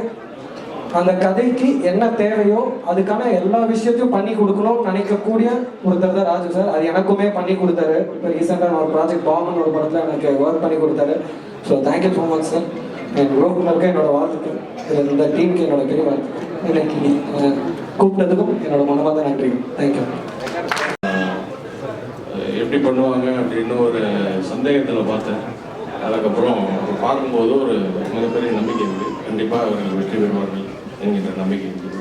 அந்த கதைக்கு என்ன தேவையோ அதுக்கான எல்லா விஷயத்தையும் பண்ணி கொடுக்கணும்னு நினைக்கக்கூடிய ஒருத்தர் தான் ராஜு சார். அது எனக்குமே பண்ணி கொடுத்தாரு. இப்போ ரீசெண்டாக ஒரு ப்ராஜெக்ட் பாம்பன் ஒரு படத்தில் எனக்கு ஒர்க் பண்ணி கொடுத்தாரு. So thank you so much sir. என் குரூப்னருக்கு என்னோட வாழ்த்துக்கள், இந்த டீமுக்கு என்னோட பெரிய வாழ்த்துக்கள். இன்னைக்கு கூப்பிட்டதுக்கும் என்னோட மனமார்ந்த நன்றி. தேங்க்யூ. எப்படி பண்ணுவாங்க அப்படின்னு ஒரு சந்தேகத்தில் பார்த்தேன். அதுக்கப்புறம் பார்க்கும்போது ஒரு மிகப்பெரிய நம்பிக்கை இருக்குது. கண்டிப்பாக அவர்கள் வெற்றி பெறுவார்கள் என்கின்ற நம்பிக்கை இருக்குது.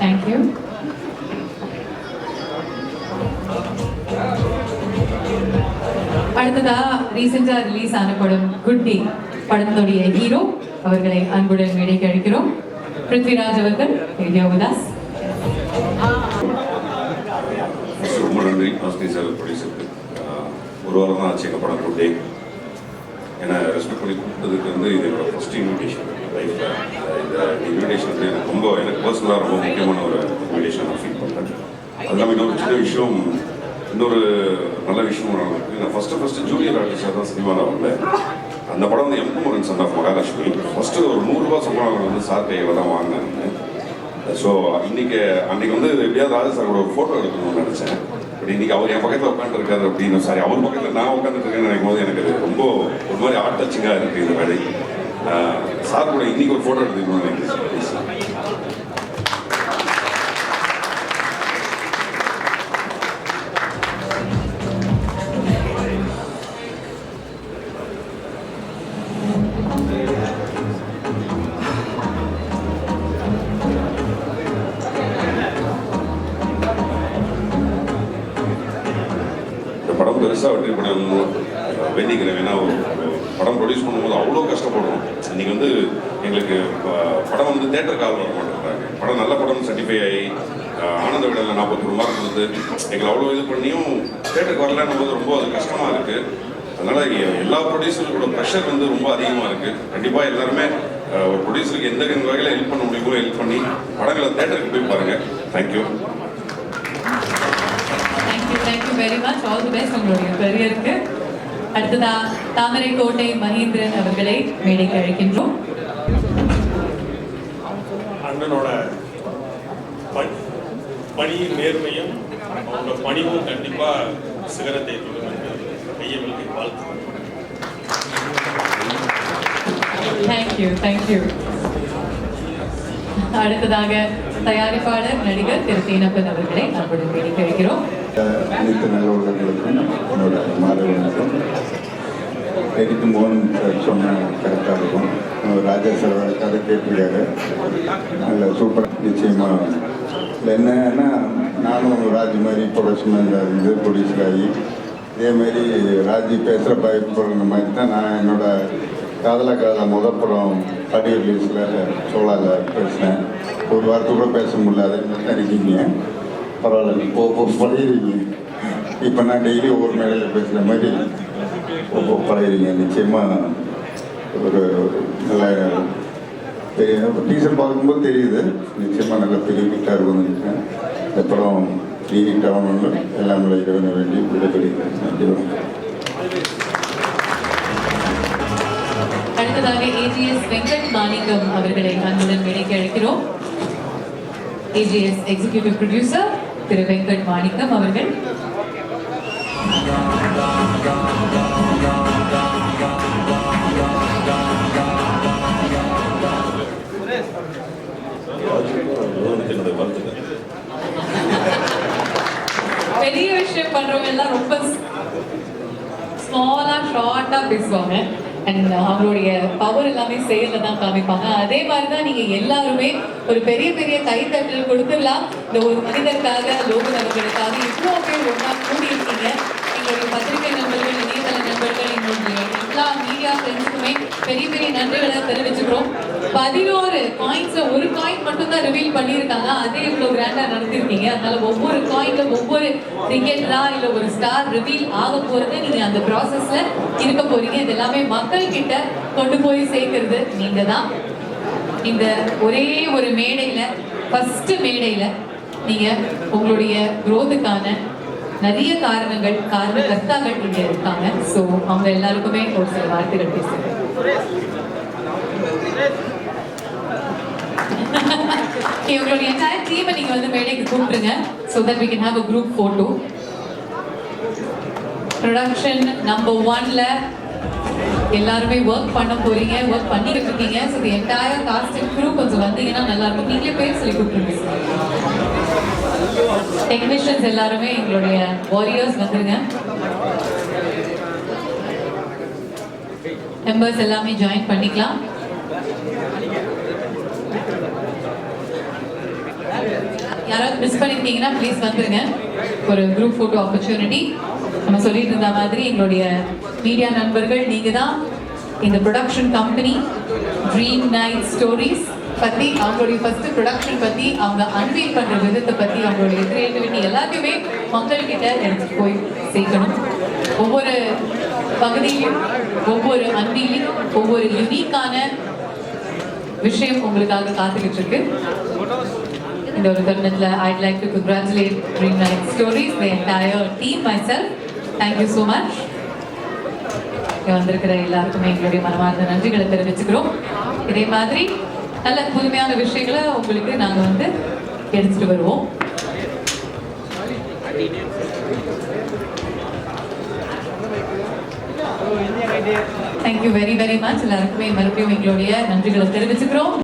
தேங்க்யூ. அடுத்ததா ரீசெண்டா ரிலீஸ் ஆன படம் குட் டே படத்தினுடைய ஹீரோ அவர்களை அன்புடன் மேடைக்கு அழைக்கிறோம். பிருத்விராஜ் அவர்கள் வித்யாவுதாஸ். ரொம்ப நன்றி ஆஸ்தி சார் ப்ரொடியூசருக்கு. ஒரு வாரம் தான் ஆச்சு எங்கள் படம் குட் டே. ஏன்னா ரெஸ்பெக்ட் பண்ணி கூப்பிட்டதுக்கு வந்து இது என்னோட ஃபஸ்ட் இன்விடேஷன் லைஃப்பில். இந்த இன்விடேஷன் வந்து எனக்கு பர்சனலாக ரொம்ப முக்கியமான ஒரு இன்விடேஷன் நான் ஃபீல் பண்ணுறேன். அது இல்லாமல் இன்னொரு சின்ன விஷயம், இன்னொரு நல்ல விஷயம் நடந்திருக்கு. நான் ஃபஸ்ட்டு ஜூனியர் ஆர்டிஸ்டாக தான் சினிமாவில் வந்தேன். அந்த படம் வந்து M Kumaran son of Mahalakshmi. First ஒரு 100 ரூபா சம்பளம் வந்து சார் கையில் தான் வாங்கினேன். ஸோ அன்றைக்கி வந்து எப்படியாவது ராஜா சாரோட ஒரு ஃபோட்டோ எடுக்கணும்னு நினச்சேன். பட் இன்றைக்கி அவர் என் பக்கத்தில் உட்காந்துருக்காரு அப்படின்னு, சாரி அவர் பக்கத்தில் நான் உட்காந்துருக்கேன்னு நினைக்கும் போது எனக்கு ரொம்ப ஒரு மாதிரி ஆர்ட் டச்சிங்காக இருக்குது இந்த வேலை. சார் கூட இன்றைக்கி ஒரு ஃபோட்டோ எடுத்துக்கணும்னு நினைக்கிறேன் ப்ளீஸ். படம் பெருசாக வெற்றி படம் வேண்டிக்கிறேன். ஏன்னா ஒரு படம் ப்ரொடியூஸ் பண்ணும்போது அவ்வளோ கஷ்டப்படுறோம். இன்றைக்கி வந்து எங்களுக்கு படம் வந்து தேட்டர் கால் வர மாட்டேங்கிறாங்க. படம் நல்ல படம் சர்டிஃபை ஆகி ஆனந்த விடலில் 40 மார்க் கொடுத்து எங்களை அவ்வளோ இது பண்ணியும் தேட்டருக்கு வரலன்னும் போது ரொம்ப அது கஷ்டமாக இருக்குது. அதனால் எல்லா ப்ரொடியூசர்களோட ப்ரெஷர் வந்து ரொம்ப அதிகமாக இருக்குது. கண்டிப்பாக எல்லாருமே ஒரு ப்ரொடியூசருக்கு எந்த வகையில் ஹெல்ப் பண்ண முடியுமோ ஹெல்ப் பண்ணி படங்களை தேட்டருக்கு போய் பாருங்கள். Thank you. Thank you very much. All the best உங்களுடைய கரியருக்கு. அடுத்ததா தாமரைக்கோட்டை மகேந்திரன் அவர்களை மேடைக்கு அழைக்கின்றோம். அண்ணனோட பணியின் நேர்மையும் அவங்களோட பணிவும் கண்டிப்பாக சிகரத்தை தொடும் கையவர்களுக்கு வாழ்த்து. தேங்க்யூ. அடுத்ததாக தயாரிப்பாளர் நடிகர் திரு தேனப்பன் அவர்களை நம்முடைய மேடைக்கு அழைக்கிறோம். அனைத்து நல்ல உள்ளவர்களுக்கும் என்னோட மாலை வணக்கம். எடிட்டு மோகன் சார் சொன்ன கரெக்டாக இருக்கும். ராஜா சார் கதை கேட்டிருக்காரு, நல்ல சூப்பராக. நிச்சயமாக இல்லை என்னன்னா, நானும் ராஜ் மாதிரி ப்ரொடக்ஷன் இருந்து ப்ரொடியூசர் ஆகி இதேமாரி ராஜி பேசுகிற பயப்படுற மாதிரி தான் நான் என்னோட காதல முதற்படம் ஆடியோ ரிலீஸில் சோழாவில் பேசினேன். ஒரு வாரத்து கூட பேச முடியல, அதே மாதிரி தான் இருக்கீங்க. பரவாயில்ல, பழகிறீங்க. இப்போ நான் டெய்லி ஒவ்வொரு மேடையில் பேசுகிற மாதிரி பழகிறீங்க. நிச்சயமாக ஒரு நல்ல பெரிய டீசர் பார்க்கும்போது தெரியுது. நிச்சயமாக நல்ல பெரிய ஹிட்டாக இருக்கும்னு நினைக்கிறேன். இந்த படம் ஹிட் ஆகணும்னு எல்லாம் இறைவனை வேண்டி விடைபெறுகிறேன். நன்றி. அடுத்ததாக AGS வெங்கட் மாணிக்கம் அவர்களை அன்புடன் மேடைக்கு அழைக்கிறோம். AGS எக்ஸிகியூட்டிவ் ப்ரொடியூசர் திரு வெங்கட் மாணிக்கம் அவர்கள். பெரிய விஷயம் பண்றவங்க எல்லாம் ரொம்ப ஸ்மாலா ஷார்ட்டா பேசுவாங்க. அண்ட் அவங்களுடைய பவர் எல்லாமே செயல்ல தான் காமிப்பாங்க. அதே மாதிரிதான் நீங்க எல்லாருமே ஒரு பெரிய பெரிய கைத்தட்டல் கொடுத்துடலாம். இந்த ஒரு மனிதருக்காக, லோகன் அவர்களுக்காக இவ்வளோ பேர் ஒன்றா கூடி இருக்கீங்க. எங்களுடைய பத்திரிகை நண்பர்கள், இணையதள நண்பர்கள், எங்களுடைய எல்லா மீடியா ஃப்ரெண்ட்ஸுக்குமே பெரிய பெரிய நன்றிகளை தெரிவிச்சுக்கிறோம். 11 காயின்ஸ்ல ஒரு காயின் மட்டும் தான் ரிவீல் பண்ணியிருக்காங்க. அதே இவ்வளவு கிராண்டா நடத்திருக்கீங்க. அதனால ஒவ்வொரு காயின்ல ஒவ்வொரு கிரிக்கெட்டரா இல்ல ஒரு ஸ்டார் ரிவீல் ஆக போறது நீங்க அந்த ப்ராசஸ்ல இருக்க போறீங்க. இது எல்லாமே மக்கள் கிட்ட கொண்டு போய் சேர்க்கிறது நீங்க தான். இந்த ஒரே ஒரு மேடையில, ஃபர்ஸ்ட் மேடையில நீங்க உங்களுடைய குரோத்துக்கான நிறைய காரணகர்த்தாக்கள் இங்க இருக்காங்க. ஸோ அவங்க எல்லாருக்குமே ஒரு சில வார்த்தைகள் பேசுறேன். உங்களுடைய என்டையர் டீமை நீங்க வந்து மேடைக்கு கூப்பிடுங்க. so that we can have a group photo. Production number 1ல எல்லாருமே ஒர்க் பண்ண போறீங்க, ஒர்க் பண்ணிட்டு இருக்கீங்க. So the entire cast and crew கொஞ்சம் வந்தீங்கன்னா நல்லா இருக்கும். நீங்களே பேர் சொல்லி கூப்பிடுங்க. டெக்னீஷியன்ஸ் எல்லாருமே எங்களுடைய வாரியர்ஸ் வந்துருங்க. மெம்பர்ஸ் எல்லாமே ஜாயின் பண்ணிக்கலாம். யாராவது மிஸ் பண்ணிருக்கீங்கன்னா ப்ளீஸ் வந்துருங்க. ஒரு குரூப் போட்டோ ஆப்பர்ச்சுனிட்டி. நம்ம சொல்லிட்டு இருந்த மாதிரி எங்களுடைய மீடியா நண்பர்கள் நீங்க தான் இந்த production company dream night stories பத்தி, அவங்களுடைய ஃபர்ஸ்ட் ப்ரொடக்ஷன் பத்தி, அவங்க அன்வீல் பண்ற விதத்தை பத்தி, அவங்களுடைய கிரியேட்டிவிட்டி எல்லாத்தையுமே மக்கள் கிட்ட எடுத்துட்டு போய் சேர்க்கணும். ஒவ்வொரு பகுதியிலும் ஒவ்வொரு அண்டியிலும் ஒவ்வொரு யூனிக்கான விஷயம் உங்களுக்காக காத்துக்கிட்டு இருக்கு. இந்த ஒரு தருணத்துல I'd like to congratulate Dream Night Stories, the entire team, myself. Thank you so much. இங்க வந்திருக்கிற எல்லாருக்குமே எங்களுடைய மனமார்ந்த நன்றிகளை தெரிவிச்சுக்கிறோம். இதே மாதிரி நல்ல புதுமையான விஷயங்களை உங்களுக்கு நாங்க வந்து எடுத்துட்டு வருவோம். Thank you very much. எல்லாருக்குமே மறுபடியும் எங்களுடைய நன்றிகளை தெரிவிச்சுக்கிறோம்.